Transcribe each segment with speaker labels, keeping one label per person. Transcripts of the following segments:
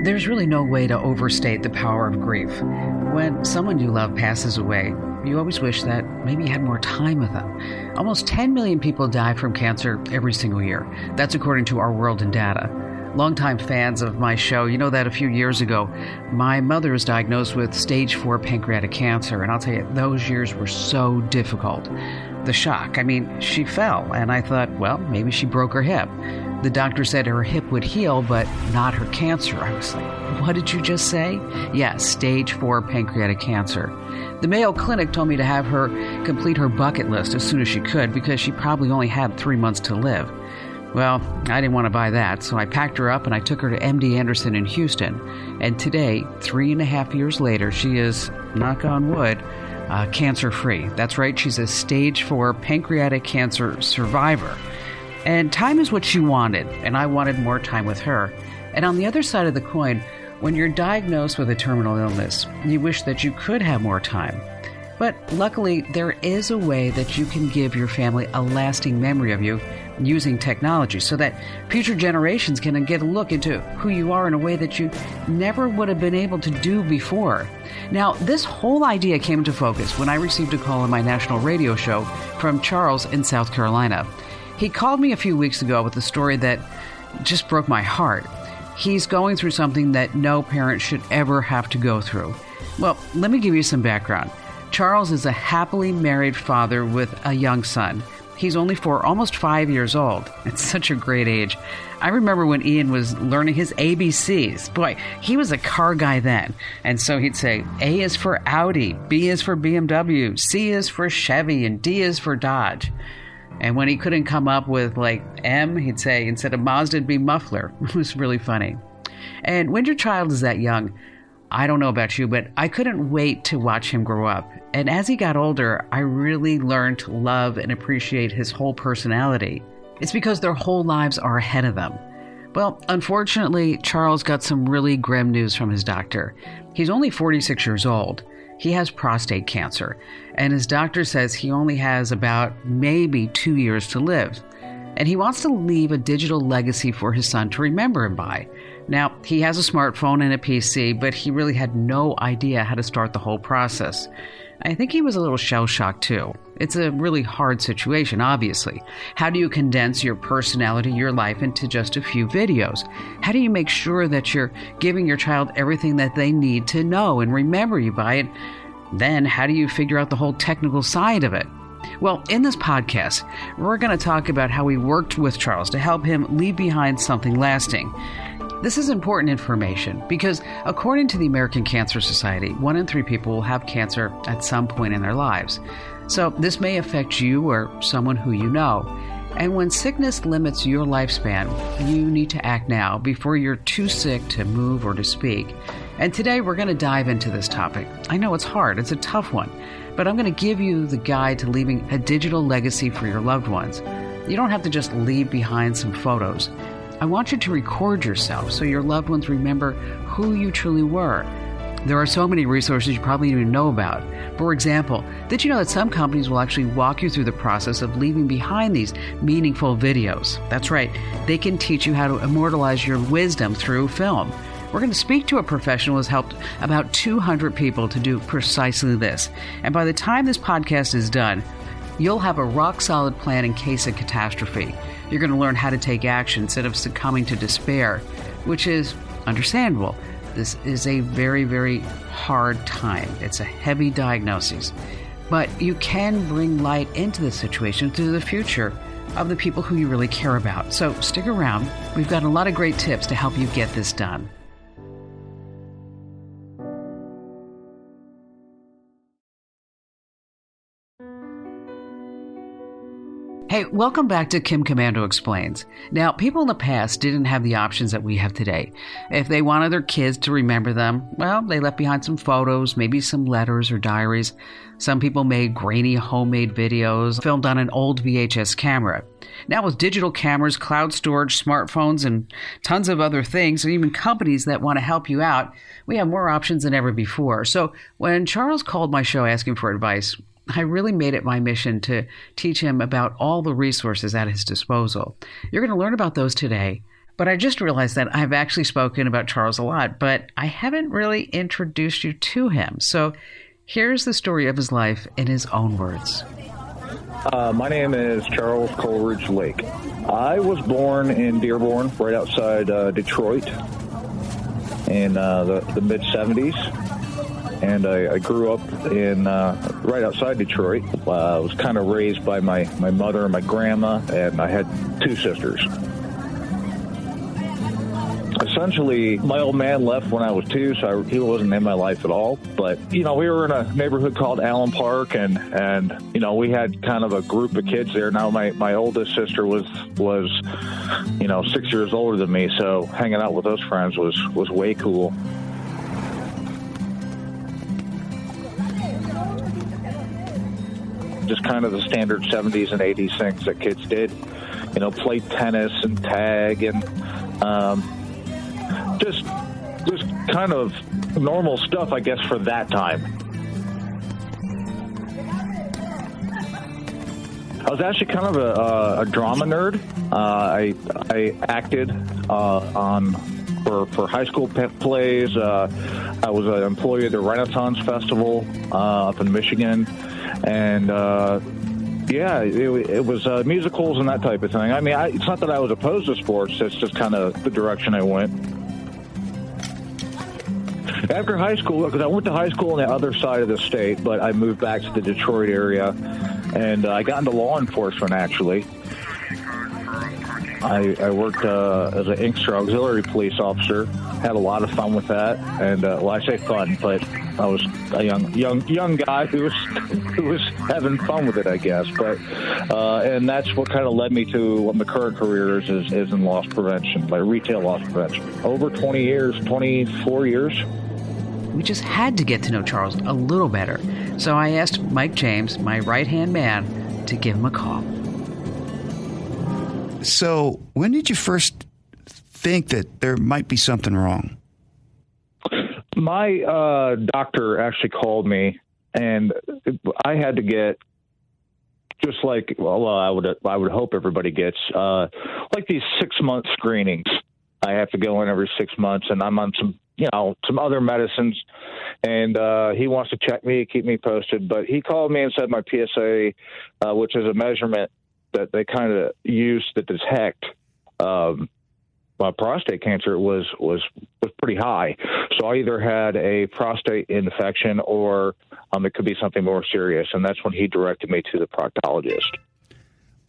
Speaker 1: There's really no way to overstate the power of grief. When someone you love passes away, you always wish that maybe you had more time with them. Almost 10 million people die from cancer every single year. That's according to Our World in Data. Longtime fans of my show, you know that a few years ago, my mother was diagnosed with stage 4 pancreatic cancer, and I'll tell you, those years were so difficult. The shock, she fell, and I thought, well, maybe she broke her hip. The doctor said her hip would heal, but not her cancer. I was like, what did you just say? Yes, stage 4 pancreatic cancer. The Mayo Clinic told me to have her complete her bucket list as soon as she could because she probably only had 3 months to live. Well, I didn't want to buy that, so I packed her up and I took her to MD Anderson in Houston. And today, 3.5 years later, she is, knock on wood, cancer-free. That's right, she's a stage 4 pancreatic cancer survivor. And time is what she wanted, and I wanted more time with her. And on the other side of the coin, when you're diagnosed with a terminal illness, you wish that you could have more time. But luckily, there is a way that you can give your family a lasting memory of you using technology so that future generations can get a look into who you are in a way that you never would have been able to do before. Now, this whole idea came into focus when I received a call on my national radio show from Charles in South Carolina. He called me a few weeks ago with a story that just broke my heart. He's going through something that no parent should ever have to go through. Well, let me give you some background. Charles is a happily married father with a young son. He's only almost 5 years old. It's such a great age. I remember when Ian was learning his ABCs. Boy, he was a car guy then. And so he'd say, A is for Audi, B is for BMW, C is for Chevy, and D is for Dodge. And when he couldn't come up with M, he'd say, instead of Mazda, it'd be muffler. It was really funny. And when your child is that young, I don't know about you, but I couldn't wait to watch him grow up. And as he got older, I really learned to love and appreciate his whole personality. It's because their whole lives are ahead of them. Well, unfortunately, Charles got some really grim news from his doctor. He's only 46 years old. He has prostate cancer, and his doctor says he only has about maybe 2 years to live. And he wants to leave a digital legacy for his son to remember him by. Now, he has a smartphone and a PC, but he really had no idea how to start the whole process. I think he was a little shell-shocked too. It's a really hard situation, obviously. How do you condense your personality, your life into just a few videos? How do you make sure that you're giving your child everything that they need to know and remember you by it? Then how do you figure out the whole technical side of it? Well, in this podcast, we're going to talk about how we worked with Charles to help him leave behind something lasting. This is important information because according to the American Cancer Society, 1 in 3 people will have cancer at some point in their lives. So this may affect you or someone who you know. And when sickness limits your lifespan, you need to act now before you're too sick to move or to speak. And today we're going to dive into this topic. I know it's hard, it's a tough one, but I'm going to give you the guide to leaving a digital legacy for your loved ones. You don't have to just leave behind some photos. I want you to record yourself so your loved ones remember who you truly were. There are so many resources you probably didn't even know about. For example, did you know that some companies will actually walk you through the process of leaving behind these meaningful videos? That's right, they can teach you how to immortalize your wisdom through film. We're going to speak to a professional who has helped about 200 people to do precisely this. And by the time this podcast is done, you'll have a rock-solid plan in case of catastrophe. You're going to learn how to take action instead of succumbing to despair, which is understandable. This is a very, very hard time. It's a heavy diagnosis. But you can bring light into the situation through the future of the people who you really care about. So stick around. We've got a lot of great tips to help you get this done. Hey, welcome back to Kim Komando Explains. Now, people in the past didn't have the options that we have today. If they wanted their kids to remember them, well, they left behind some photos, maybe some letters or diaries. Some people made grainy homemade videos filmed on an old VHS camera. Now with digital cameras, cloud storage, smartphones, and tons of other things, and even companies that want to help you out, we have more options than ever before. So when Charles called my show asking for advice, I really made it my mission to teach him about all the resources at his disposal. You're going to learn about those today. But I just realized that I've actually spoken about Charles a lot, but I haven't really introduced you to him. So here's the story of his life in his own words.
Speaker 2: My name is Charles Coleridge Lake. I was born in Dearborn, right outside Detroit, in the mid-'70s. And I grew up in right outside Detroit. I was kind of raised by my mother and my grandma, and I had two sisters. Essentially, my old man left when I was 2, so he wasn't in my life at all. But, we were in a neighborhood called Allen Park, and we had kind of a group of kids there. Now, my oldest sister was 6 years older than me, so hanging out with those friends was way cool. Just kind of the standard 70s and 80s things that kids did. Play tennis and tag and just kind of normal stuff, I guess, for that time. I was actually kind of a drama nerd. I acted for high school plays. I was an employee at the Renaissance Festival up in Michigan. And, it was musicals and that type of thing. I mean, it's not that I was opposed to sports. It's just kind of the direction I went. After high school, because I went to high school on the other side of the state, but I moved back to the Detroit area, and I got into law enforcement, actually. I worked as an Inkster auxiliary police officer, had a lot of fun with that, and, I say fun, but I was a young guy who was having fun with it, I guess. But and that's what kind of led me to what my current career is in loss prevention, like retail loss prevention. Over 24 years.
Speaker 1: We just had to get to know Charles a little better. So I asked Mike James, my right-hand man, to give him a call.
Speaker 3: So when did you first think that there might be something wrong?
Speaker 2: My doctor actually called me, and I had to get, just like, I would hope everybody gets, like these 6-month screenings. I have to go in every 6 months, and I'm on some other medicines, and he wants to check me, keep me posted. But he called me and said my PSA, which is a measurement that they kind of use to detect my prostate cancer, was pretty high. So I either had a prostate infection or it could be something more serious, and that's when he directed me to the proctologist.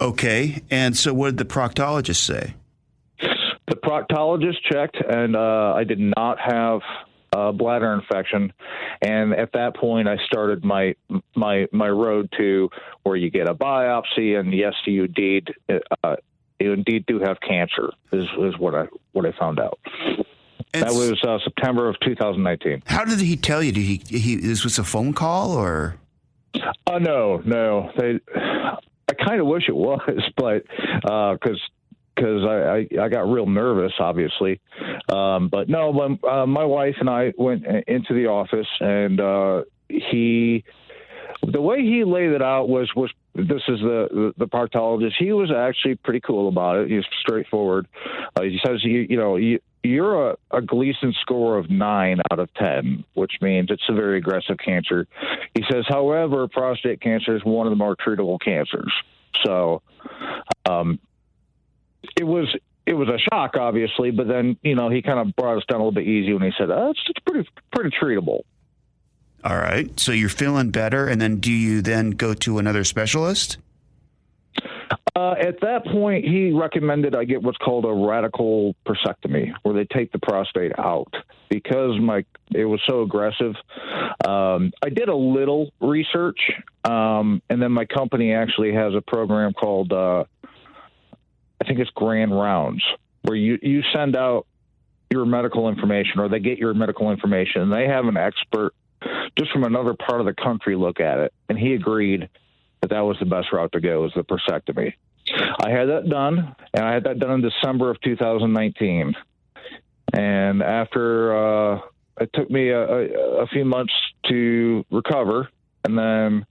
Speaker 3: Okay, and so what did the proctologist say?
Speaker 2: The proctologist checked, and I did not have a bladder infection. And at that point, I started my road to where you get a biopsy, and yes, you indeed do have cancer. Is what I found out. That was September of 2019.
Speaker 3: How did he tell you? Did he this was a phone call or?
Speaker 2: No. I kind of wish it was, but because I got real nervous, obviously. But no, when, my wife and I went into the office, and the way he laid it out was this is the proctologist. He was actually pretty cool about it. He was straightforward. He says, you're a Gleason score of 9 out of 10, which means it's a very aggressive cancer. He says, however, prostate cancer is one of the more treatable cancers. So, it was a shock, obviously, but then, he kind of brought us down a little bit easy when he said, it's pretty treatable.
Speaker 3: All right. So you're feeling better, and then do you then go to another specialist?
Speaker 2: At that point, he recommended I get what's called a radical prostatectomy, where they take the prostate out because it was so aggressive. I did a little research, and then my company actually has a program called, I think it's Grand Rounds, where you send out your medical information, or they get your medical information, and they have an expert just from another part of the country look at it. And he agreed that was the best route to go, was the prostatectomy. I had that done, and I had that done in December of 2019. And after it took me a few months to recover, and then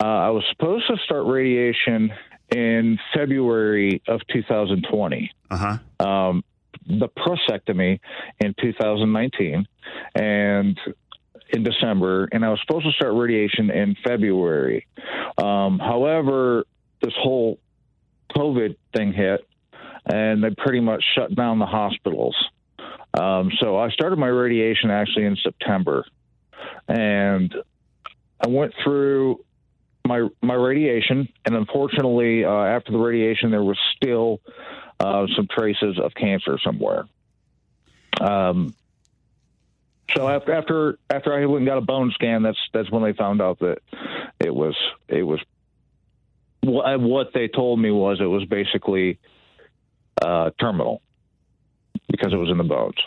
Speaker 2: I was supposed to start radiation in February of 2020. The prostatectomy in 2019 and in December, and I was supposed to start radiation in February. However, this whole COVID thing hit, and they pretty much shut down the hospitals. So I started my radiation actually in September, and I went through my radiation, and unfortunately, after the radiation, there was still some traces of cancer somewhere. So after I went and got a bone scan, that's when they found out that it was what they told me was it was basically terminal because it was in the bones.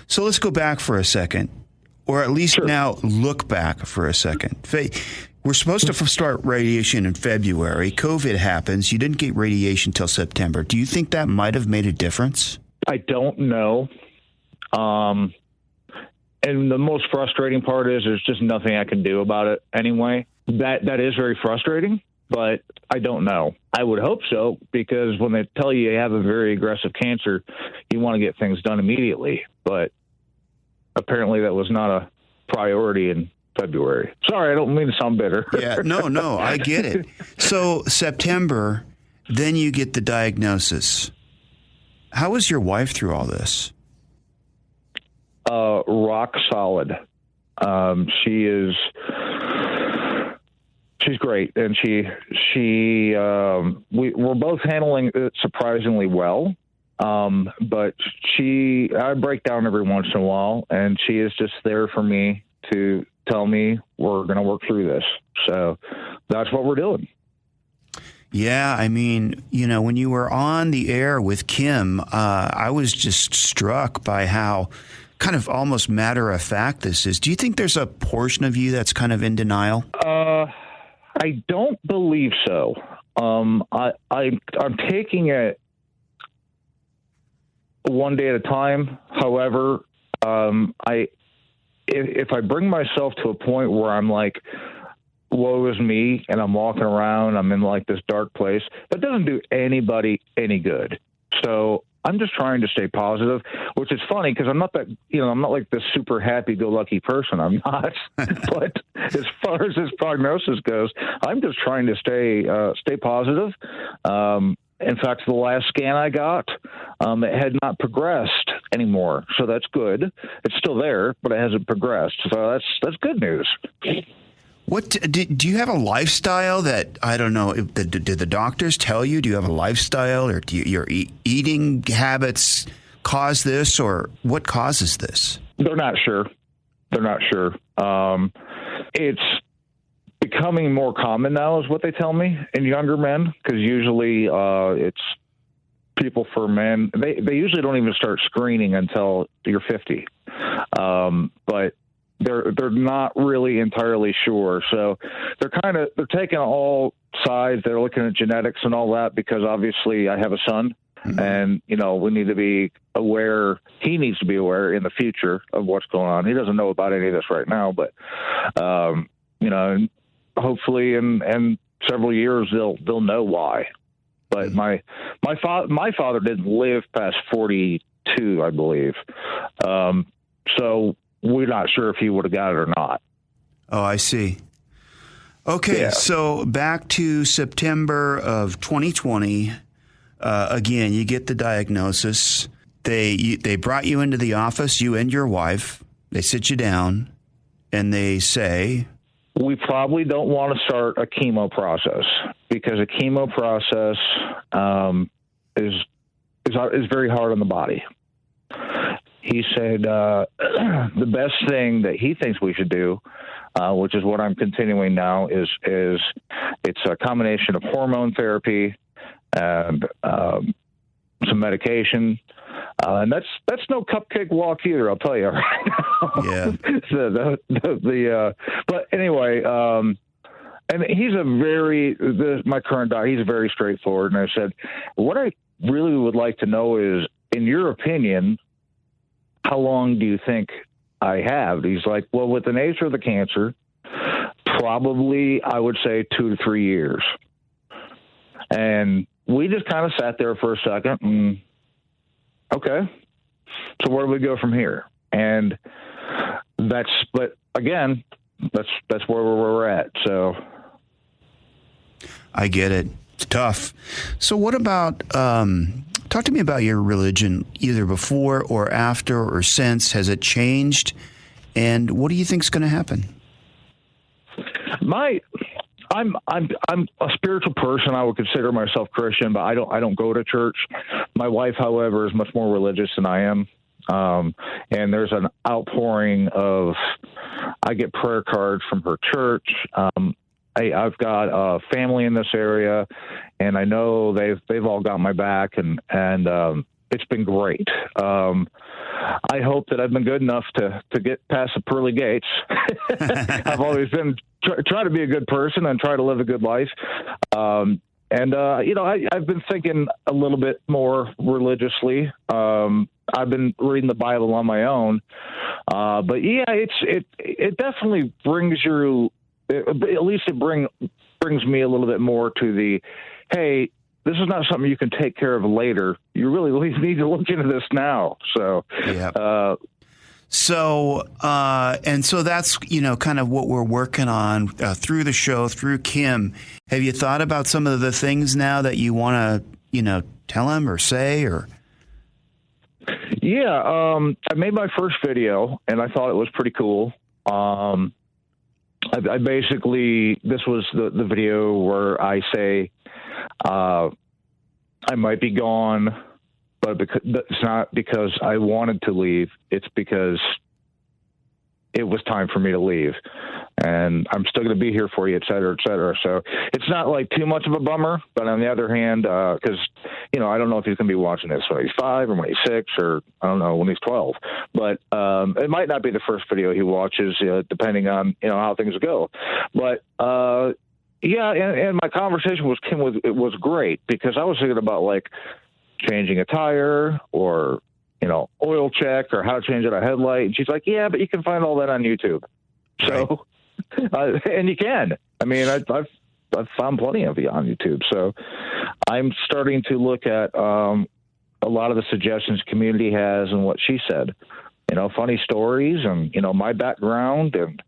Speaker 3: So let's go back for a second, or at least
Speaker 2: Sure.
Speaker 3: now look back for a second. We're supposed to start radiation in February. COVID happens. You didn't get radiation until September. Do you think that might have made a difference?
Speaker 2: I don't know. And the most frustrating part is there's just nothing I can do about it anyway. That is very frustrating, but I don't know. I would hope so, because when they tell you have a very aggressive cancer, you want to get things done immediately. But apparently that was not a priority in February. Sorry, I don't mean to sound bitter.
Speaker 3: Yeah, no, I get it. So September, then you get the diagnosis. How was your wife through all this?
Speaker 2: Rock solid. She's great, and we're both handling it surprisingly well. But I break down every once in a while, and she is just there for me to tell me we're going to work through this. So that's what we're doing.
Speaker 3: Yeah, I mean, when you were on the air with Kim, I was just struck by how kind of almost matter of fact this is. Do you think there's a portion of you that's kind of in denial?
Speaker 2: I don't believe so. I'm taking it one day at a time. However, if I bring myself to a point where I'm like, woe is me, and I'm walking around, I'm in like this dark place, that doesn't do anybody any good. So I'm just trying to stay positive, which is funny because I'm not like this super happy-go-lucky person. I'm not. But as far as this prognosis goes, I'm just trying to stay positive. In fact, the last scan I got, it had not progressed anymore, so that's good. It's still there, but it hasn't progressed, so that's good news.
Speaker 3: What do you have a lifestyle that, I don't know, did the doctors tell you? Do you have a lifestyle, or do your eating habits cause this, or what causes this?
Speaker 2: They're not sure. It's becoming more common now is what they tell me in younger men, because usually it's people for men. They usually don't even start screening until you're 50. But they're not really entirely sure. So they're taking all sides. They're looking at genetics and all that, because obviously I have a son, mm-hmm. and, we need to be aware. He needs to be aware in the future of what's going on. He doesn't know about any of this right now, but, hopefully in several years they'll know why. But mm-hmm. my father didn't live past 42, I believe. So we're not sure if he would have got it or not.
Speaker 3: Oh, I see. Okay, yeah. So back to September of 2020. Again, you get the diagnosis. They brought you into the office, you and your wife. They sit you down, and they say,
Speaker 2: we probably don't want to start a chemo process, because a chemo process is very hard on the body. He said the best thing that he thinks we should do, which is what I'm continuing now, is it's a combination of hormone therapy and some medication. And that's no cupcake walk either, I'll tell you right now.
Speaker 3: Yeah.
Speaker 2: But anyway, and he's my current doctor, he's very straightforward. And I said, what I really would like to know is, in your opinion, how long do you think I have? He's like, well, with the nature of the cancer, probably I would say 2 to 3 years. And we just kind of sat there for a second and, okay, so where do we go from here? And but again, that's where we're at. So
Speaker 3: I get it. It's tough. So what about, talk to me about your religion, either before or after or since. Has it changed? And what do you think is going to happen?
Speaker 2: I'm a spiritual person. I would consider myself Christian, but I don't go to church. My wife, however, is much more religious than I am. And there's an outpouring I get prayer cards from her church. I've got a family in this area, and I know they've all got my back, and it's been great. I hope that I've been good enough to get past the pearly gates. I've always been try to be a good person and try to live a good life. I've been thinking a little bit more religiously. I've been reading the Bible on my own. But yeah, it definitely brings you, at least it brings me a little bit more to the, hey, this is not something you can take care of later. You really need to look into this now. So,
Speaker 3: yeah. So that's, kind of what we're working on through the show, through Kim. Have you thought about some of the things now that you want to, tell him or say or?
Speaker 2: Yeah. I made my first video and I thought it was pretty cool. I basically, this was the video where I say, I might be gone, but it's not because I wanted to leave. It's because it was time for me to leave, and I'm still going to be here for you, et cetera, et cetera. So it's not like too much of a bummer, but on the other hand, cause I don't know if he's going to be watching this when he's 5 or when he's 6 or I don't know, when he's 12, but, it might not be the first video he watches, depending on, how things go. But, yeah, and my conversation with Kim was great because I was thinking about like changing a tire or, oil check or how to change out a headlight. And she's like, yeah, but you can find all that on YouTube. So, and you can. I mean, I've found plenty of it on YouTube. So I'm starting to look at a lot of the suggestions the community has and what she said. Funny stories and, my background and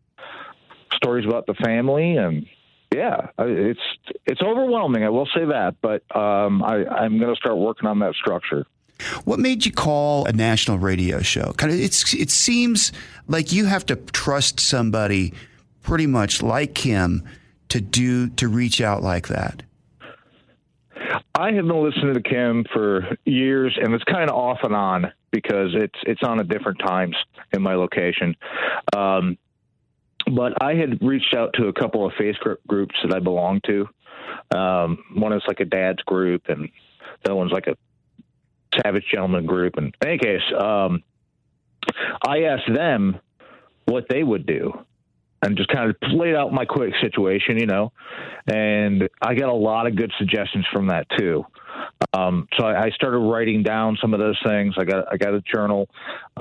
Speaker 2: stories about the family and, yeah, it's overwhelming. I will say that, but I'm going to start working on that structure.
Speaker 3: What made you call a national radio show? It seems like you have to trust somebody pretty much like Kim to reach out like that.
Speaker 2: I have been listening to Kim for years, and it's kind of off and on because it's on at different times in my location. But I had reached out to a couple of Facebook groups that I belong to. One is like a dad's group, and the other one's like a Savage Gentleman group. And in any case, I asked them what they would do and just kind of laid out my quick situation, and I got a lot of good suggestions from that too. So I started writing down some of those things. I got a journal,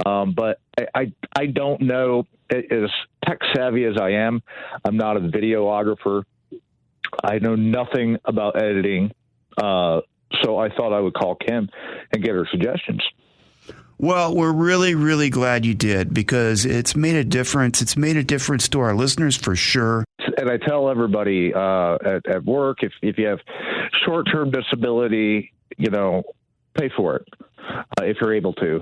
Speaker 2: but I don't know, as tech savvy as I am, I'm not a videographer. I know nothing about editing. So I thought I would call Kim and get her suggestions.
Speaker 3: Well, we're really, really glad you did because it's made a difference. It's made a difference to our listeners for sure.
Speaker 2: And I tell everybody at work, if you have short-term disability, pay for it if you're able to.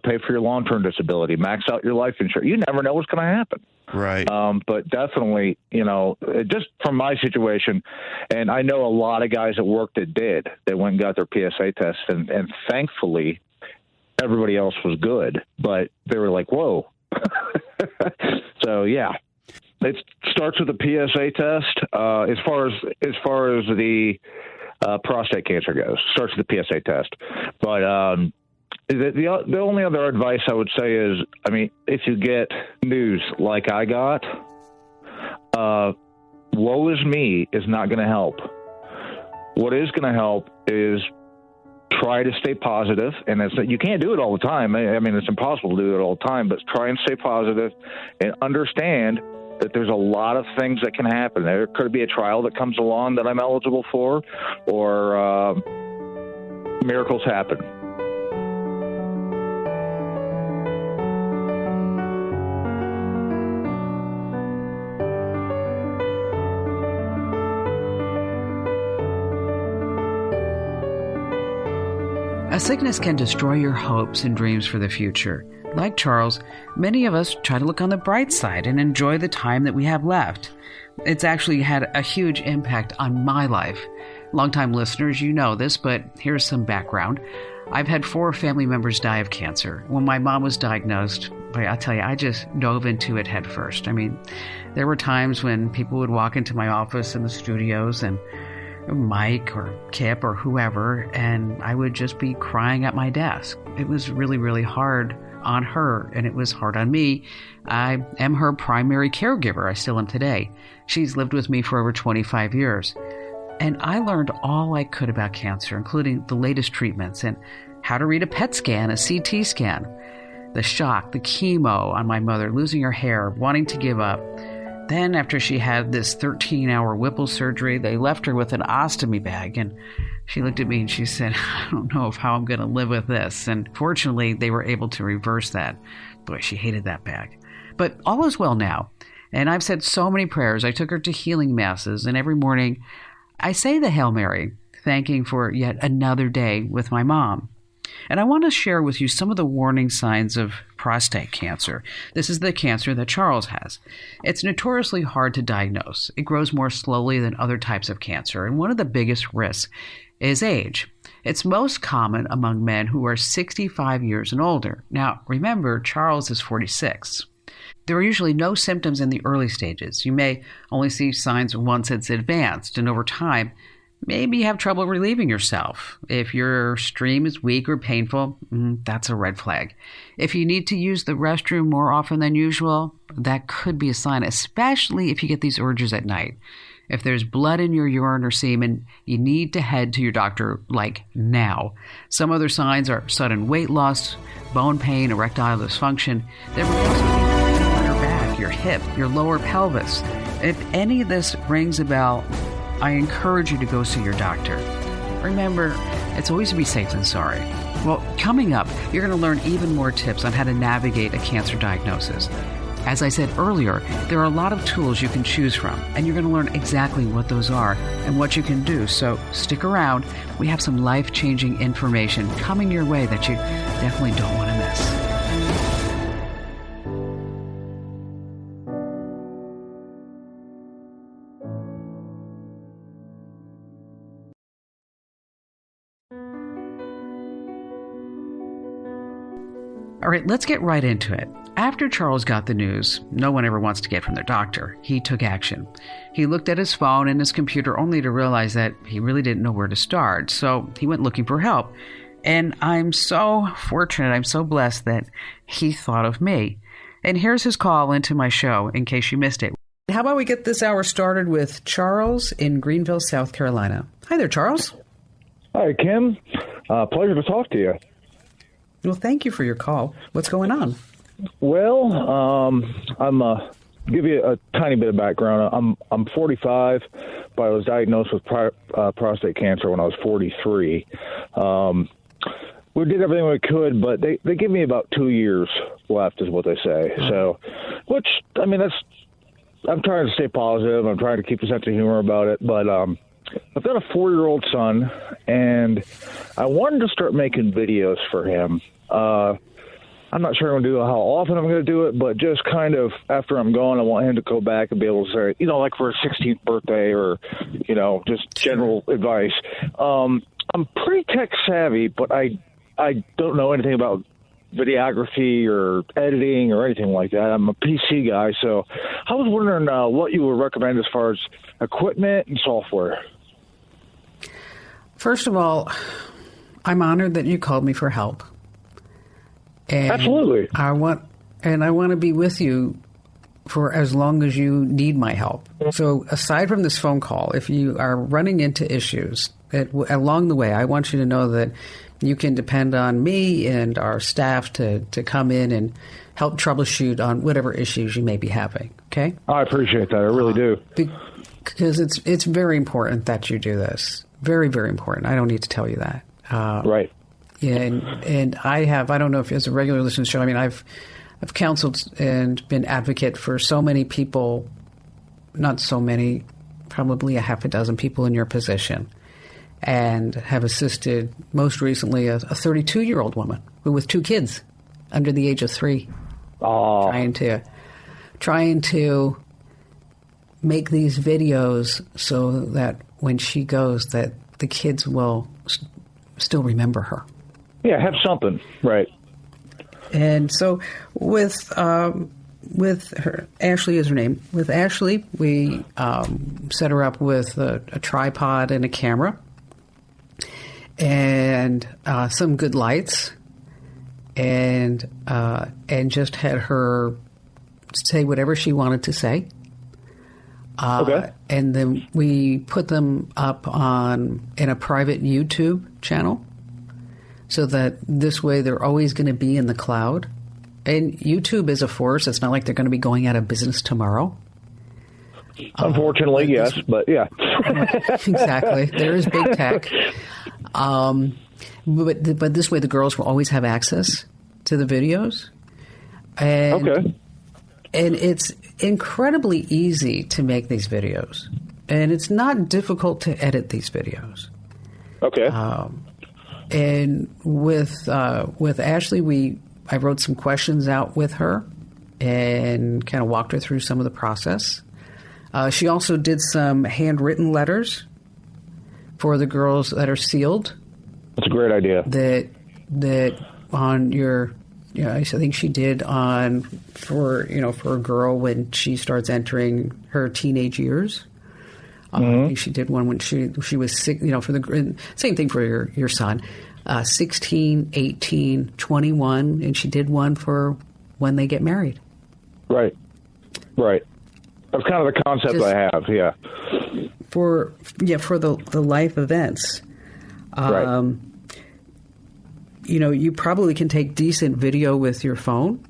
Speaker 2: Pay for your long-term disability. Max out your life insurance. You never know what's going to happen.
Speaker 3: Right.
Speaker 2: But definitely, just from my situation, and I know a lot of guys at work that did. They went and got their PSA test, and thankfully, everybody else was good. But they were like, whoa. So, yeah. It starts with the PSA test. As far as the prostate cancer goes, starts with the PSA test. But the only other advice I would say is, if you get news like I got, woe is me is not going to help. What is going to help is try to stay positive, and you can't do it all the time. It's impossible to do it all the time, but try and stay positive and understand that there's a lot of things that can happen. There could be a trial that comes along that I'm eligible for, or miracles happen.
Speaker 1: A sickness can destroy your hopes and dreams for the future. Like Charles, many of us try to look on the bright side and enjoy the time that we have left. It's actually had a huge impact on my life. Longtime listeners, you know this, but here's some background. I've had 4 family members die of cancer. When my mom was diagnosed, I'll tell you, I just dove into it head first. I mean, there were times when people would walk into my office in the studios and Mike or Kip or whoever, and I would just be crying at my desk. It was really, really hard on her, and it was hard on me. I am her primary caregiver. I still am today. She's lived with me for over 25 years. And I learned all I could about cancer, including the latest treatments and how to read a PET scan, a CT scan, the shock, the chemo on my mother, losing her hair, wanting to give up. Then after she had this 13-hour Whipple surgery, they left her with an ostomy bag. And she looked at me and she said, I don't know how I'm going to live with this. And fortunately, they were able to reverse that. Boy, she hated that bag. But all is well now. And I've said so many prayers. I took her to healing masses. And every morning, I say the Hail Mary, thanking for yet another day with my mom. And I want to share with you some of the warning signs of prostate cancer. This is the cancer that Charles has. It's notoriously hard to diagnose. It grows more slowly than other types of cancer, and one of the biggest risks is age. It's most common among men who are 65 years and older. Now, remember, Charles is 46. There are usually no symptoms in the early stages. You may only see signs once it's advanced, and over time, maybe you have trouble relieving yourself. If your stream is weak or painful, that's a red flag. If you need to use the restroom more often than usual, that could be a sign, especially if you get these urges at night. If there's blood in your urine or semen, you need to head to your doctor, like now. Some other signs are sudden weight loss, bone pain, erectile dysfunction. There may also be pain on your back, your hip, your lower pelvis. If any of this rings a bell, I encourage you to go see your doctor. Remember, it's always to be safe than sorry. Well, coming up, you're going to learn even more tips on how to navigate a cancer diagnosis. As I said earlier, there are a lot of tools you can choose from, and you're going to learn exactly what those are and what you can do. So stick around. We have some life-changing information coming your way that you definitely don't want to miss. All right, let's get right into it. After Charles got the news, no one ever wants to get from their doctor, he took action. He looked at his phone and his computer only to realize that he really didn't know where to start, so he went looking for help. And I'm so fortunate, I'm so blessed that he thought of me. And here's his call into my show, in case you missed it. How about we get this hour started with Charles in Greenville, South Carolina. Hi there, Charles.
Speaker 2: Hi, Kim. Pleasure to talk to you.
Speaker 1: Well, thank you for your call. What's going on?
Speaker 2: Well, I'm give you a tiny bit of background. I'm 45, but I was diagnosed with prostate cancer when I was 43. We did everything we could, but they give me about 2 years left, is what they say. So, which I mean, I'm trying to stay positive. I'm trying to keep a sense of humor about it, but I've got a 4-year-old son, and I wanted to start making videos for him. I'm not sure I'm going to do how often I'm going to do it, but just kind of after I'm gone, I want him to go back and be able to say, like for his 16th birthday or, just general advice. I'm pretty tech savvy, but I don't know anything about videography or editing or anything like that. I'm a PC guy, so I was wondering what you would recommend as far as equipment and software.
Speaker 1: First of all, I'm honored that you called me for help. And
Speaker 2: absolutely.
Speaker 1: I want to be with you for as long as you need my help. So aside from this phone call, if you are running into issues along the way, I want you to know that You can depend on me and our staff to come in and help troubleshoot on whatever issues you may be having. Okay?
Speaker 2: I appreciate that. I really do.
Speaker 1: Because it's very important that you do this. Very, very important. I don't need to tell you that.
Speaker 2: Right.
Speaker 1: Yeah, and I don't know if as a regular listener to the show, I mean, I've counseled and been advocate for so many people, not so many, probably a half a dozen people in your position, and have assisted most recently a 32-year-old woman who with 2 kids under the age of 3, trying to make these videos so that when she goes, that the kids will still remember her.
Speaker 2: Yeah, have something, right?
Speaker 1: And so with her, Ashley is her name. With Ashley, we set her up with a tripod and a camera, and some good lights, and just had her say whatever she wanted to say.
Speaker 2: Okay.
Speaker 1: And then we put them up in a private YouTube channel, so that this way they're always going to be in the cloud. And YouTube is a force. It's not like they're going to be going out of business tomorrow.
Speaker 2: Unfortunately, yes, but yeah.
Speaker 1: Exactly. There is big tech. But this way the girls will always have access to the videos. And it's incredibly easy to make these videos. And it's not difficult to edit these videos.
Speaker 2: Okay.
Speaker 1: And with Ashley, I wrote some questions out with her and kind of walked her through some of the process. She also did some handwritten letters for the girls that are sealed.
Speaker 2: That's a great idea.
Speaker 1: That on your, I think she did for a girl when she starts entering her teenage years. I think she did one when she was 6, for the same thing for your son, 16, 18, 21, and she did one for when they get married. Right.
Speaker 2: That's kind of the concept I have, yeah.
Speaker 1: For the life events.
Speaker 2: Right.
Speaker 1: You probably can take decent video with your phone.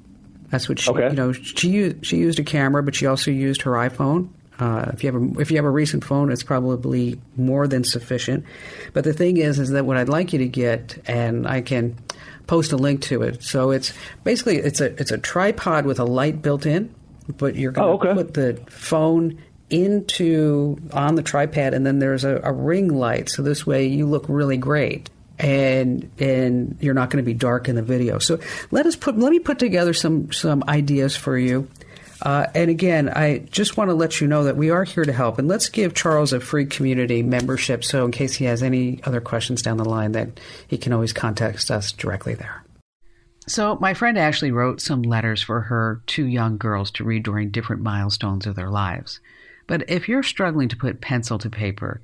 Speaker 1: That's what she, she used a camera, but she also used her iPhone. If you have a recent phone, it's probably more than sufficient. But the thing is that what I'd like you to get, and I can post a link to it. So it's basically it's a tripod with a light built in, but you're going to put the phone on the tripod, and then there's a ring light. So this way you look really great. And you're not going to be dark in the video. So let me put together some ideas for you. And again, I just want to let you know that we are here to help. And let's give Charles a free community membership, so in case he has any other questions down the line, that he can always contact us directly there. So my friend Ashley wrote some letters for her 2 young girls to read during different milestones of their lives. But if you're struggling to put pencil to paper,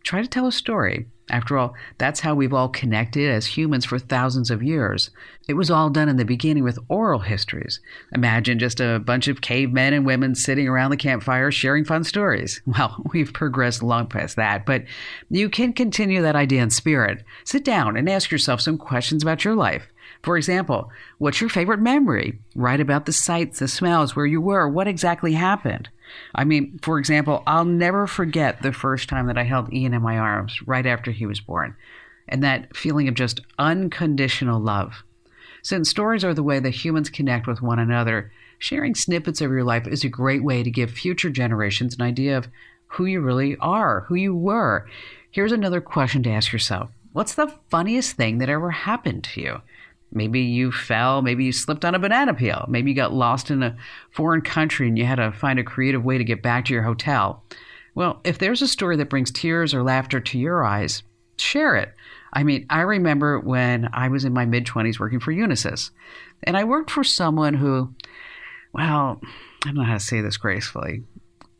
Speaker 1: try to tell a story. After all, that's how we've all connected as humans for thousands of years. It was all done in the beginning with oral histories. Imagine just a bunch of cavemen and women sitting around the campfire sharing fun stories. Well, we've progressed long past that, but you can continue that idea in spirit. Sit down and ask yourself some questions about your life. For example, what's your favorite memory? Write about the sights, the smells, where you were, what exactly happened. I mean, for example, I'll never forget the first time that I held Ian in my arms right after he was born, and that feeling of just unconditional love. Since stories are the way that humans connect with one another, sharing snippets of your life is a great way to give future generations an idea of who you really are, who you were. Here's another question to ask yourself. What's the funniest thing that ever happened to you? Maybe you fell, maybe you slipped on a banana peel, maybe you got lost in a foreign country and you had to find a creative way to get back to your hotel. Well, if there's a story that brings tears or laughter to your eyes, share it. I mean, I remember when I was in my mid-20s working for Unisys, and I worked for someone who, well, I don't know how to say this gracefully.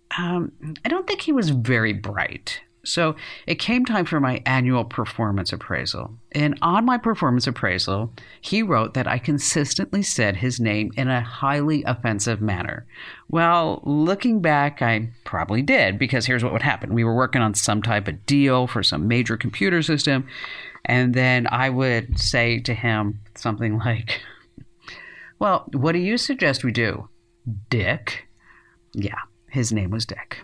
Speaker 1: I don't think he was very bright. So it came time for my annual performance appraisal. And on my performance appraisal, he wrote that I consistently said his name in a highly offensive manner. Well, looking back, I probably did, because here's what would happen. We were working on some type of deal for some major computer system, And then I would say to him something like, well, what do you suggest we do, Dick? Yeah, his name was Dick.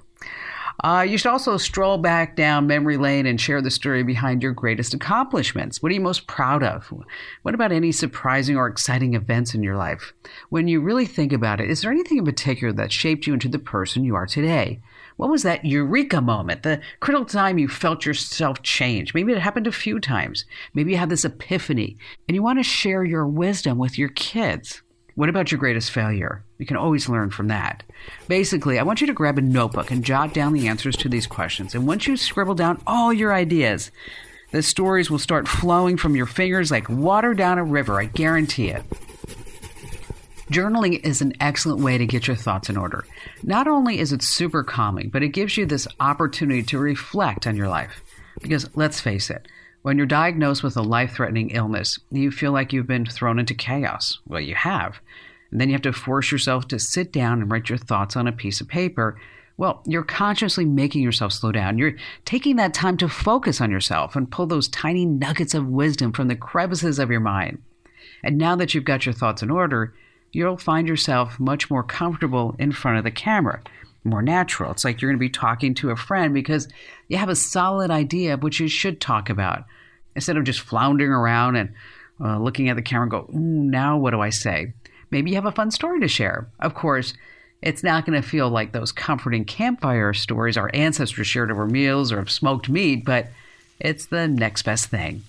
Speaker 1: You should also stroll back down memory lane and share the story behind your greatest accomplishments. What are you most proud of? What about any surprising or exciting events in your life? When you really think about it, is there anything in particular that shaped you into the person you are today? What was that eureka moment, the critical time you felt yourself change? Maybe it happened a few times. Maybe you had this epiphany and you want to share your wisdom with your kids. What about your greatest failure? You can always learn from that. Basically, I want you to grab a notebook and jot down the answers to these questions. And once you scribble down all your ideas, the stories will start flowing from your fingers like water down a river. I guarantee it. Journaling is an excellent way to get your thoughts in order. Not only is it super calming, but it gives you this opportunity to reflect on your life. Because let's face it, when you're diagnosed with a life-threatening illness, you feel like you've been thrown into chaos. Well, you have. And then you have to force yourself to sit down and write your thoughts on a piece of paper. Well, you're consciously making yourself slow down. You're taking that time to focus on yourself and pull those tiny nuggets of wisdom from the crevices of your mind. And now that you've got your thoughts in order, you'll find yourself much more comfortable in front of the camera. More natural. It's like you're going to be talking to a friend because you have a solid idea of what you should talk about. Instead of just floundering around and looking at the camera and go, now what do I say? Maybe you have a fun story to share. Of course, it's not going to feel like those comforting campfire stories our ancestors shared over meals or of smoked meat, but it's the next best thing.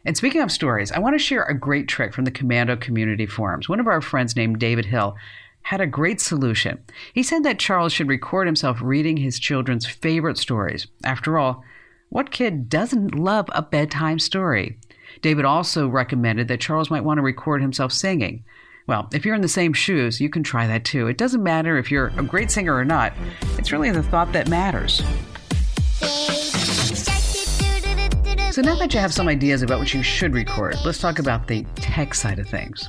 Speaker 1: And speaking of stories, I want to share a great trick from the Komando community forums. One of our friends named David Hill had a great solution. He said that Charles should record himself reading his children's favorite stories. After all, what kid doesn't love a bedtime story? David also recommended that Charles might want to record himself singing. Well, if you're in the same shoes, you can try that too. It doesn't matter if you're a great singer or not. It's really the thought that matters. So now that you have some ideas about what you should record, let's talk about the tech side of things.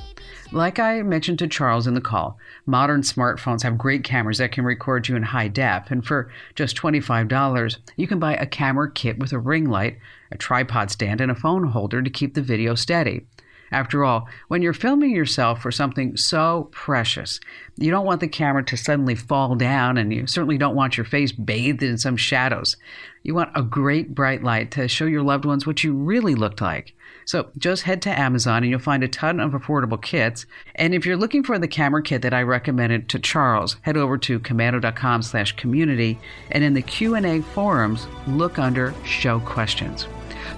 Speaker 1: Like I mentioned to Charles in the call, modern smartphones have great cameras that can record you in high def, and for just $25, you can buy a camera kit with a ring light, a tripod stand, and a phone holder to keep the video steady. After all, when you're filming yourself for something so precious, you don't want the camera to suddenly fall down, and you certainly don't want your face bathed in some shadows. You want a great bright light to show your loved ones what you really looked like. So just head to Amazon and you'll find a ton of affordable kits. And if you're looking for the camera kit that I recommended to Charles, head over to komando.com/community, and in the Q&A forums, look under Show Questions.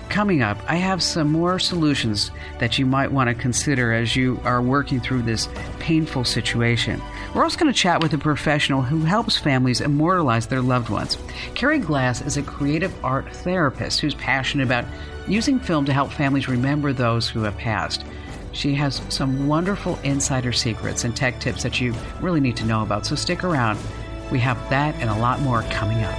Speaker 1: Coming up, I have some more solutions that you might want to consider as you are working through this painful situation. We're also going to chat with a professional who helps families immortalize their loved ones. Carrie Glass is a creative art therapist who's passionate about using film to help families remember those who have passed. She has some wonderful insider secrets and tech tips that you really need to know about, so stick around. We have that and a lot more coming up.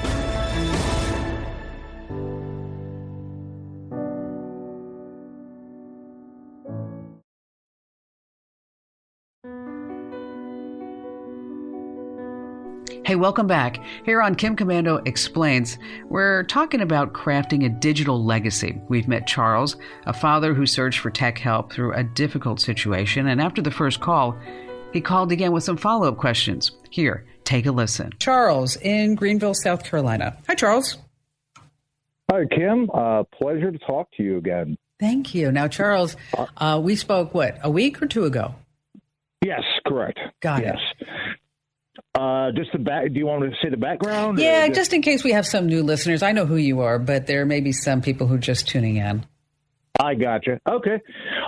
Speaker 1: Hey, welcome back. Here on Kim Komando Explains, we're talking about crafting a digital legacy. We've met Charles, a father who searched for tech help through a difficult situation, and after the first call, he called again with some follow-up questions. Here, take a listen. Charles in Greenville, South Carolina. Hi, Charles.
Speaker 2: Hi, Kim. Pleasure to talk to you again.
Speaker 1: Thank you. Now, Charles, we spoke, a week or two ago?
Speaker 2: Yes, correct.
Speaker 1: Got it.
Speaker 2: Just the back. Do you want me to say the background?
Speaker 1: Yeah, just in case we have some new listeners. I know who you are, but there may be some people who are just tuning in.
Speaker 2: I gotcha. Okay.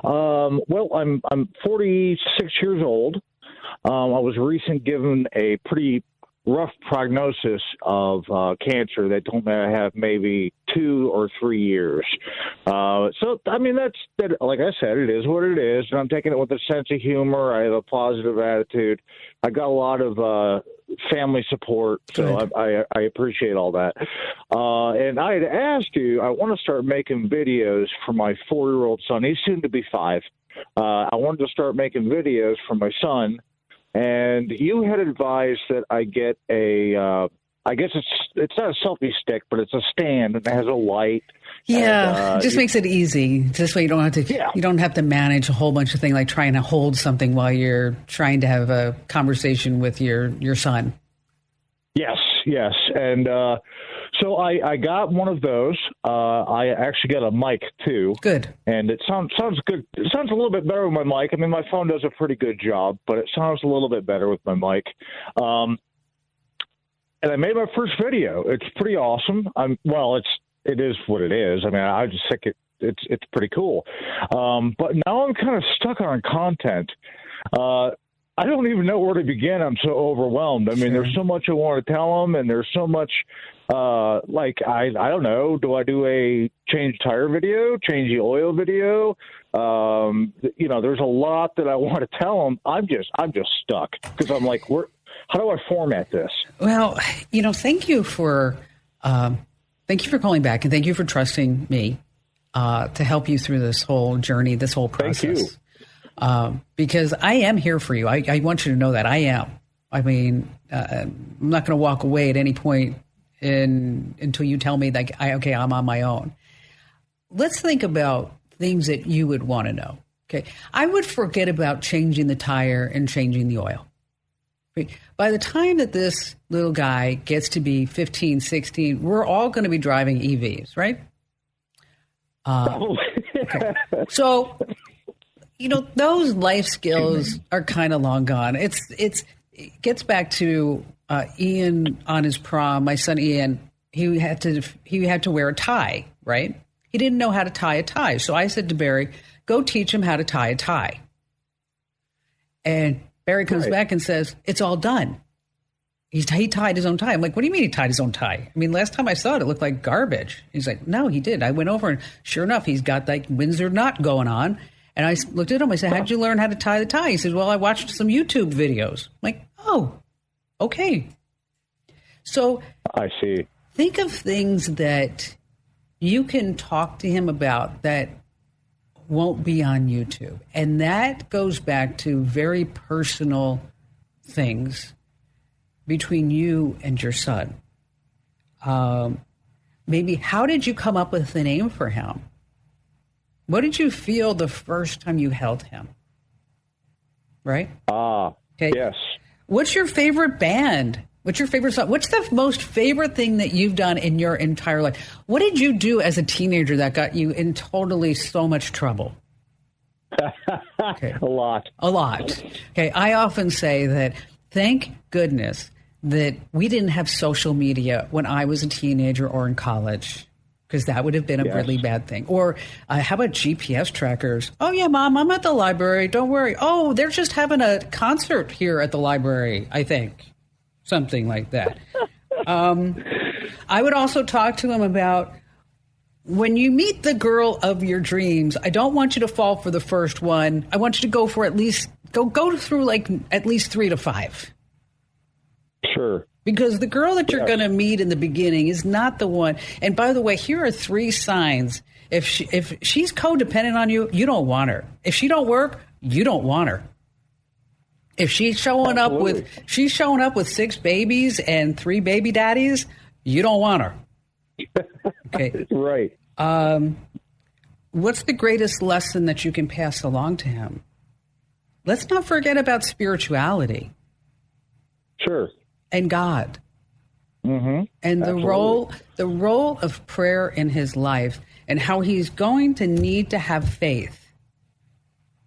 Speaker 2: Well, I'm 46 years old. I was recently given a pretty rough prognosis of cancer that told me I have maybe 2 or 3 years. So, I mean, that. Like I said, it is what it is, and I'm taking it with a sense of humor. I have a positive attitude. I got a lot of family support, so I appreciate all that. And I had asked you, I want to start making videos for my 4-year-old son. He's soon to be 5. I wanted to start making videos for my son. And you had advised that I get a I guess it's not a selfie stick, but it's a stand and it has a light.
Speaker 1: Yeah, it just makes it easy. This way you don't have to you don't have to manage a whole bunch of things like trying to hold something while you're trying to have a conversation with your son. Yes.
Speaker 2: And so I got one of those. I actually got a mic too.
Speaker 1: Good.
Speaker 2: And it sounds good. It sounds a little bit better with my mic. I mean, my phone does a pretty good job, but it sounds a little bit better with my mic. And I made my first video. It's pretty awesome. It is what it is. I mean, I just think it's pretty cool. But now I'm kind of stuck on content. I don't even know where to begin. I'm so overwhelmed. I mean, there's so much I want to tell them, and there's so much, I don't know. Do I do a change tire video, change the oil video? There's a lot that I want to tell them. I'm just stuck because I'm like, how do I format this?
Speaker 1: Well, thank you for calling back, and thank you for trusting me to help you through this whole journey, this whole process.
Speaker 2: Thank you.
Speaker 1: Because I am here for you. I want you to know that I am. I mean, I'm not going to walk away at any point until you tell me that, I'm on my own. Let's think about things that you would want to know. Okay. I would forget about changing the tire and changing the oil. By the time that this little guy gets to be 15, 16, we're all going to be driving EVs, right? Okay. So, those life skills are kind of long gone. It gets back to Ian on his prom. My son Ian, he had to wear a tie, right? He didn't know how to tie a tie. So I said to Barry, go teach him how to tie a tie. And Barry comes back and says, it's all done. He tied his own tie. I'm like, what do you mean he tied his own tie? I mean, last time I saw it looked like garbage. He's like, no, he did. I went over and sure enough, he's got like Windsor knot going on. And I looked at him. I said, how'd you learn how to tie the tie? He says, well, I watched some YouTube videos. I'm like, oh, okay. So
Speaker 2: I see.
Speaker 1: Think of things that you can talk to him about that won't be on YouTube. And that goes back to very personal things between you and your son. Maybe how did you come up with the name for him? What did you feel the first time you held him? Right?
Speaker 2: Okay. Yes.
Speaker 1: What's your favorite band? What's your favorite song? What's the most favorite thing that you've done in your entire life? What did you do as a teenager that got you in totally so much trouble?
Speaker 2: Okay. A lot.
Speaker 1: Okay. I often say that thank goodness that we didn't have social media when I was a teenager or in college, because that would have been a really bad thing. Or how about GPS trackers? Oh, yeah, Mom, I'm at the library. Don't worry. Oh, they're just having a concert here at the library, I think. Something like that. I would also talk to him about when you meet the girl of your dreams, I don't want you to fall for the first one. I want you to go for at least go through like at least 3 to 5.
Speaker 2: Sure.
Speaker 1: Because the girl that you're going to meet in the beginning is not the one. And by the way, here are 3 signs. If she's codependent on you, you don't want her. If she don't work, you don't want her. If she's showing up with 6 babies and 3 baby daddies, you don't want her. Okay.
Speaker 2: Right.
Speaker 1: What's the greatest lesson that you can pass along to him? Let's not forget about spirituality.
Speaker 2: Sure.
Speaker 1: And God.
Speaker 2: Mm-hmm.
Speaker 1: And the role of prayer in his life, and how he's going to need to have faith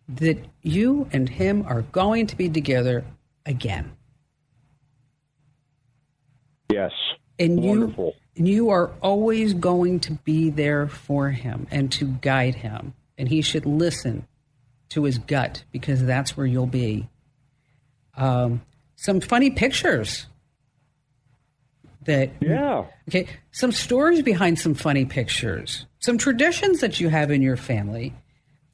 Speaker 1: that you and him are going to be together again.
Speaker 2: Yes.
Speaker 1: And
Speaker 2: wonderful.
Speaker 1: You are always going to be there for him and to guide him. And he should listen to his gut, because that's where you'll be. Some funny pictures. Okay. Some stories behind some funny pictures. Some traditions that you have in your family.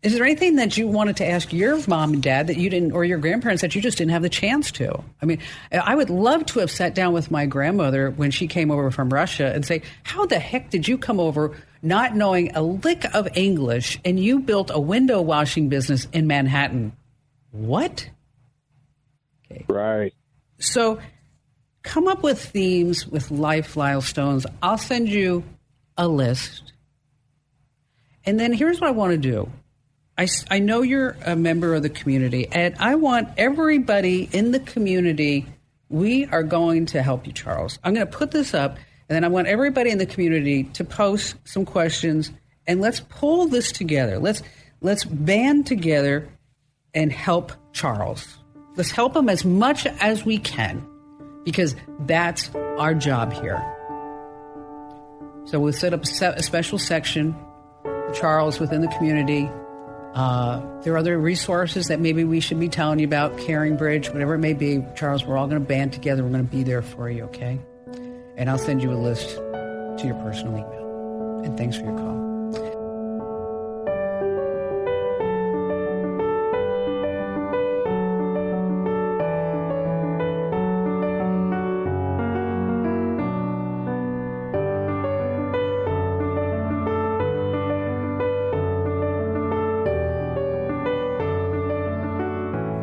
Speaker 1: Is there anything that you wanted to ask your mom and dad that you didn't, or your grandparents that you just didn't have the chance to? I mean, I would love to have sat down with my grandmother when she came over from Russia and say, how the heck did you come over not knowing a lick of English and you built a window washing business in Manhattan? What? Okay.
Speaker 2: Right.
Speaker 1: So come up with themes with life milestones. I'll send you a list. And then here's what I want to do. I know you're a member of the community, and I want everybody in the community, we are going to help you, Charles. I'm going to put this up, and then I want everybody in the community to post some questions, and let's pull this together. Let's band together and help Charles. Let's help him as much as we can, because that's our job here. So we'll set up a special section for Charles within the community. There are other resources that maybe we should be telling you about, Caring Bridge, whatever it may be. Charles, we're all going to band together. We're going to be there for you, okay? And I'll send you a list to your personal email. And thanks for your call.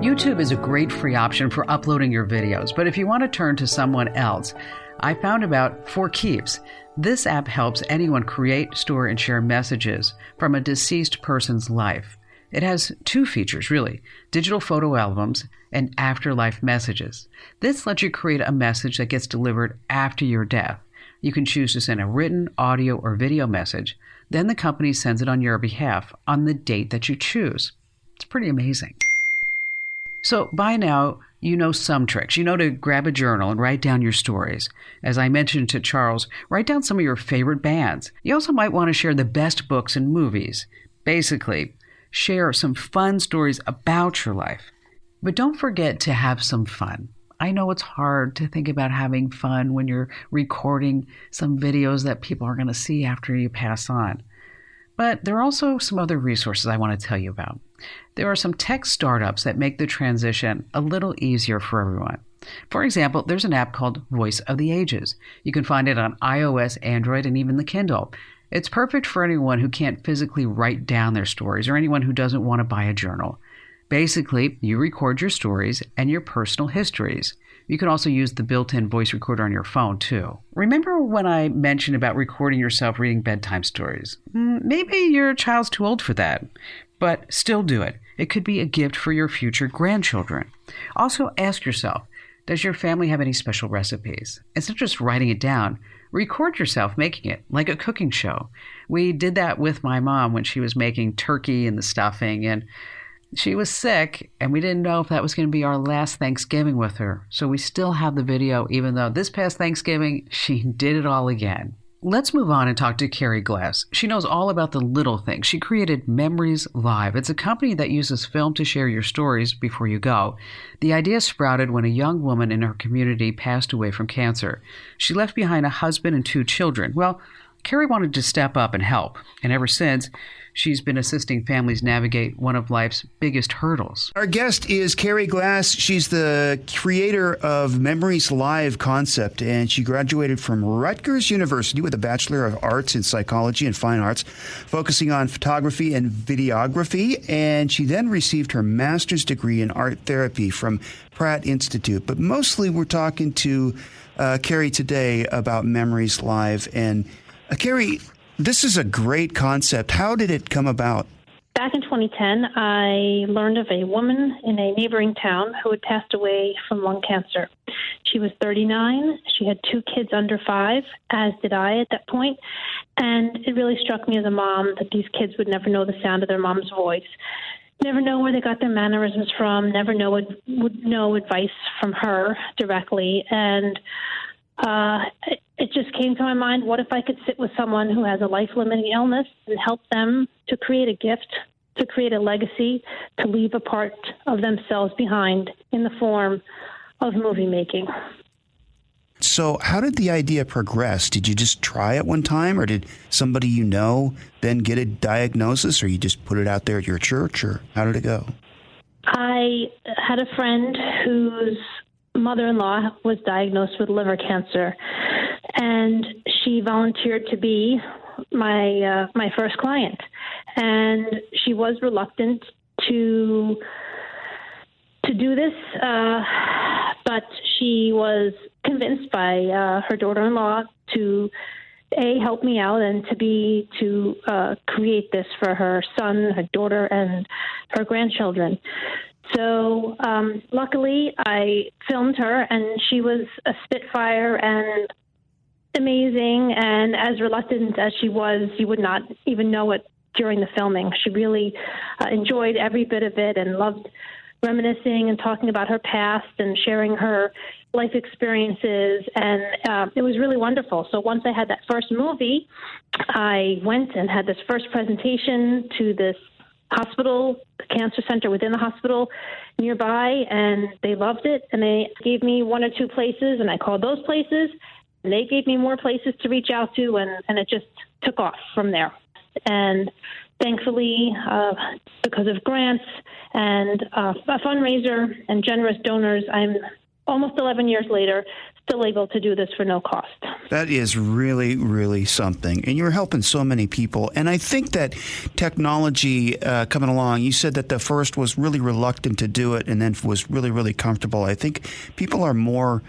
Speaker 1: YouTube is a great free option for uploading your videos, but if you want to turn to someone else, I found about For Keeps. This app helps anyone create, store, and share messages from a deceased person's life. It has two features, really: digital photo albums and afterlife messages. This lets you create a message that gets delivered after your death. You can choose to send a written, audio, or video message. Then the company sends it on your behalf on the date that you choose. It's pretty amazing. So by now, you know some tricks. You know to grab a journal and write down your stories. As I mentioned to Charles, write down some of your favorite bands. You also might want to share the best books and movies. Basically, share some fun stories about your life. But don't forget to have some fun. I know it's hard to think about having fun when you're recording some videos that people are going to see after you pass on. But there are also some other resources I want to tell you about. There are some tech startups that make the transition a little easier for everyone. For example, there's an app called Voice of the Ages. You can find it on iOS, Android, and even the Kindle. It's perfect for anyone who can't physically write down their stories or anyone who doesn't want to buy a journal. Basically, you record your stories and your personal histories. You can also use the built-in voice recorder on your phone, too. Remember when I mentioned about recording yourself reading bedtime stories? Maybe your child's too old for that, but still do it. It could be a gift for your future grandchildren. Also, ask yourself, does your family have any special recipes? Instead of just writing it down, record yourself making it, like a cooking show. We did that with my mom when she was making turkey and the stuffing, and she was sick, and we didn't know if that was going to be our last Thanksgiving with her. So we still have the video, even though this past Thanksgiving, she did it all again. Let's move on and talk to Carrie Glass. She knows all about the little things. She created Memories Live. It's a company that uses film to share your stories before you go. The idea sprouted when a young woman in her community passed away from cancer. She left behind a husband and 2 children. Well, Carrie wanted to step up and help, and ever since, she's been assisting families navigate one of life's biggest hurdles.
Speaker 3: Our guest is Carrie Glass. She's the creator of Memories Live concept, and she graduated from Rutgers University with a Bachelor of Arts in Psychology and Fine Arts, focusing on photography and videography, and she then received her master's degree in art therapy from Pratt Institute. But mostly we're talking to Carrie today about Memories Live. And Carrie, this is a great concept. How did it come about?
Speaker 4: Back in 2010, I learned of a woman in a neighboring town who had passed away from lung cancer. She was 39. She had 2 kids under 5, as did I at that point. And it really struck me as a mom that these kids would never know the sound of their mom's voice, never know where they got their mannerisms from, never would know advice from her directly. And it just came to my mind, what if I could sit with someone who has a life-limiting illness and help them to create a gift, to create a legacy, to leave a part of themselves behind in the form of movie making.
Speaker 3: So how did the idea progress? Did you just try it one time, or did somebody you know then get a diagnosis, or you just put it out there at your church, or how did it go? I
Speaker 4: had a friend whose mother-in-law was diagnosed with liver cancer, and she volunteered to be my first client. And she was reluctant to do this, but she was convinced by her daughter-in-law to help me out, and to create this for her son, her daughter, and her grandchildren. So luckily, I filmed her, and she was a spitfire and amazing. And as reluctant as she was, you would not even know it during the filming. She really enjoyed every bit of it and loved reminiscing and talking about her past and sharing her life experiences, and it was really wonderful. So once I had that first movie, I went and had this first presentation to this hospital, cancer center within the hospital nearby, and they loved it, and they gave me one or two places, and I called those places, and they gave me more places to reach out to, and it just took off from there. And thankfully, because of grants and a fundraiser and generous donors, I'm almost 11 years later still able to do this for no cost.
Speaker 3: That is really, really something. And you're helping so many people. And I think that technology coming along, you said that the first was really reluctant to do it and then was really, really comfortable. I think people are more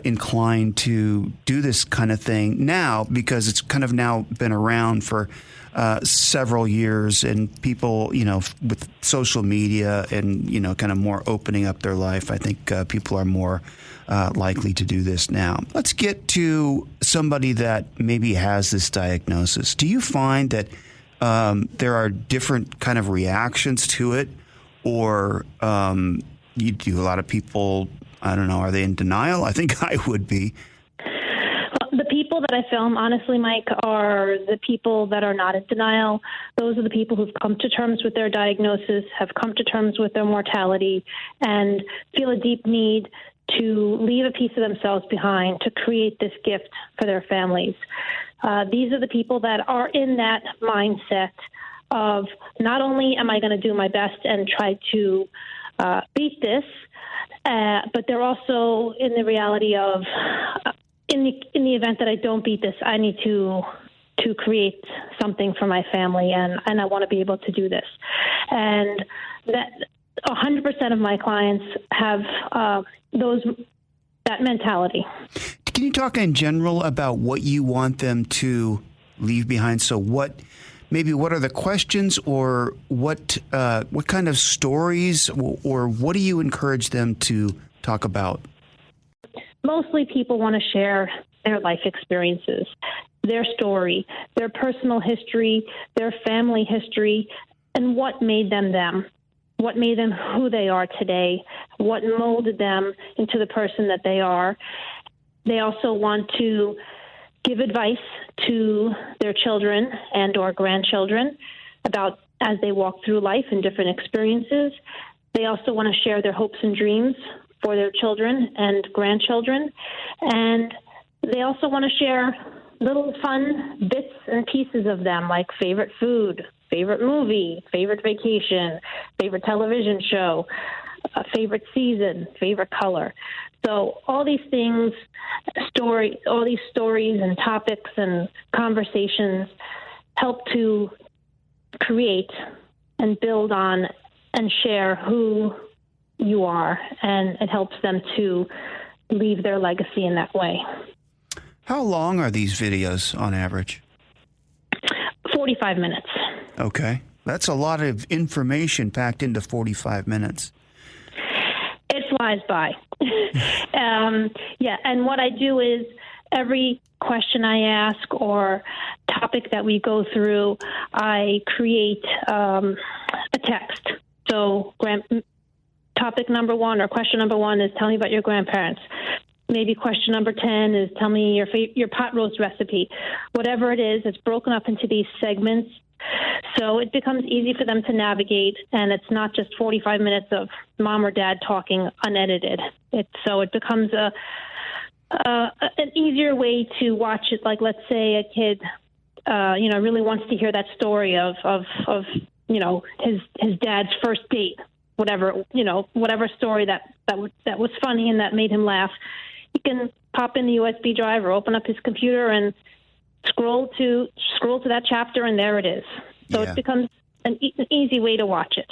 Speaker 3: inclined to do this kind of thing now because it's kind of now been around for several years, and people, with social media and, kind of more opening up their life, I think people are more likely to do this now. Let's get to somebody that maybe has this diagnosis. Do you find that there are different kind of reactions to it, or you do a lot of people, I don't know, are they in denial? I think I would be.
Speaker 4: The people that I film, honestly, Mike, are the people that are not in denial. Those are the people who've come to terms with their diagnosis, have come to terms with their mortality, and feel a deep need to leave a piece of themselves behind to create this gift for their families. These are the people that are in that mindset of not only am I going to do my best and try to beat this, but they're also in the reality of in the event that I don't beat this, I need to create something for my family, and I want to be able to do this. And that 100% of my clients have that mentality.
Speaker 3: Can you talk in general about what you want them to leave behind? So what are the questions, or what kind of stories, or what do you encourage them to talk about?
Speaker 4: Mostly people want to share their life experiences, their story, their personal history, their family history, and what made them, what made them who they are today, what molded them into the person that they are. They also want to give advice to their children and or grandchildren about as they walk through life and different experiences. They also want to share their hopes and dreams for their children and grandchildren. And they also want to share little fun bits and pieces of them, like favorite food, favorite movie, favorite vacation, favorite television show, favorite season, favorite color. So all these things, all these stories and topics and conversations help to create and build on and share who you are, and it helps them to leave their legacy in that way.
Speaker 3: How long are these videos on average?
Speaker 4: 45 minutes.
Speaker 3: Okay. That's a lot of information packed into 45 minutes.
Speaker 4: It flies by. Yeah, and what I do is every question I ask or topic that we go through, I create a text. So topic number 1 or question number 1 is tell me about your grandparents. Maybe question number 10 is tell me your pot roast recipe. Whatever it is, it's broken up into these segments. So it becomes easy for them to navigate, and it's not just 45 minutes of mom or dad talking unedited. So it becomes an easier way to watch it. Like, let's say a kid, really wants to hear that story of his dad's first date. Whatever story that was funny and that made him laugh, he can pop in the USB drive or open up his computer and scroll to that chapter, and there it is. So It becomes an easy way to watch it.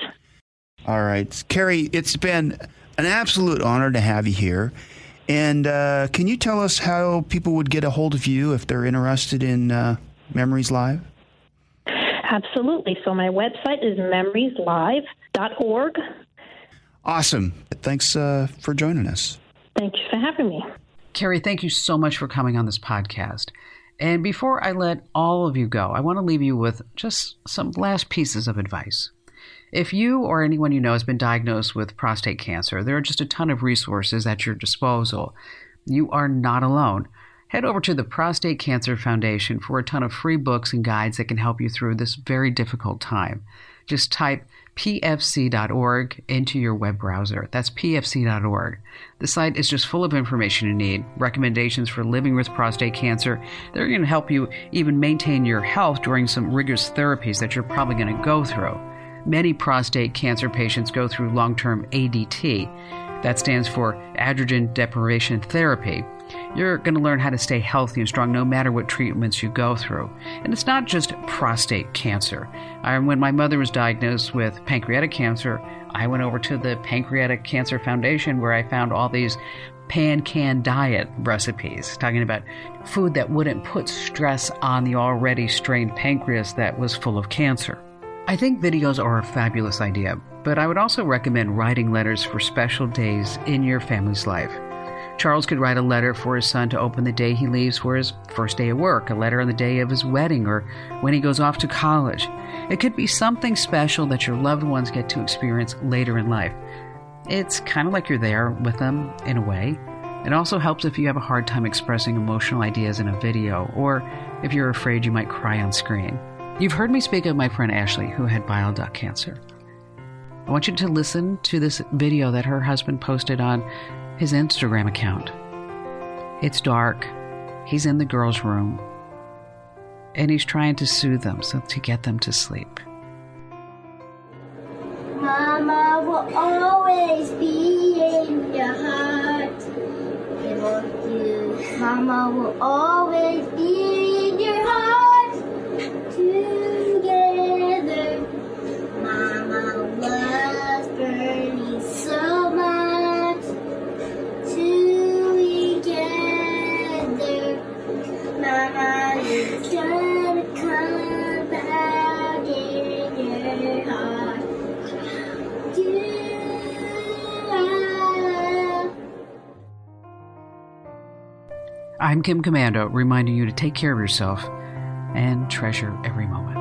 Speaker 3: All right, Carrie, it's been an absolute honor to have you here. And can you tell us how people would get a hold of you if they're interested in Memories Live?
Speaker 4: Absolutely. So my website is memorieslive.org.
Speaker 3: Awesome. Thanks for joining us.
Speaker 4: Thank you for having me.
Speaker 1: Carrie, thank you so much for coming on this podcast. And before I let all of you go, I want to leave you with just some last pieces of advice. If you or anyone you know has been diagnosed with prostate cancer, there are just a ton of resources at your disposal. You are not alone. Head over to the Prostate Cancer Foundation for a ton of free books and guides that can help you through this very difficult time. Just type pfc.org into your web browser. That's pfc.org. The site is just full of information you need, recommendations for living with prostate cancer. They're going to help you even maintain your health during some rigorous therapies that you're probably going to go through. Many prostate cancer patients go through long-term ADT. That stands for androgen deprivation therapy. You're going to learn how to stay healthy and strong no matter what treatments you go through. And it's not just prostate cancer. When my mother was diagnosed with pancreatic cancer, I went over to the Pancreatic Cancer Foundation where I found all these pan-can diet recipes, talking about food that wouldn't put stress on the already strained pancreas that was full of cancer. I think videos are a fabulous idea, but I would also recommend writing letters for special days in your family's life. Charles could write a letter for his son to open the day he leaves for his first day of work, a letter on the day of his wedding, or when he goes off to college. It could be something special that your loved ones get to experience later in life. It's kind of like you're there with them in a way. It also helps if you have a hard time expressing emotional ideas in a video, or if you're afraid you might cry on screen. You've heard me speak of my friend Ashley, who had bile duct cancer. I want you to listen to this video that her husband posted on his Instagram account. It's dark. He's in the girls' room. And he's trying to soothe them to get them to sleep.
Speaker 5: Mama will always be in your heart. Mama will always be in your heart. Together, Mama was burning so much. Together, Mama is gonna come out in your heart.
Speaker 1: I'm Kim Komando, reminding you to take care of yourself and treasure every moment.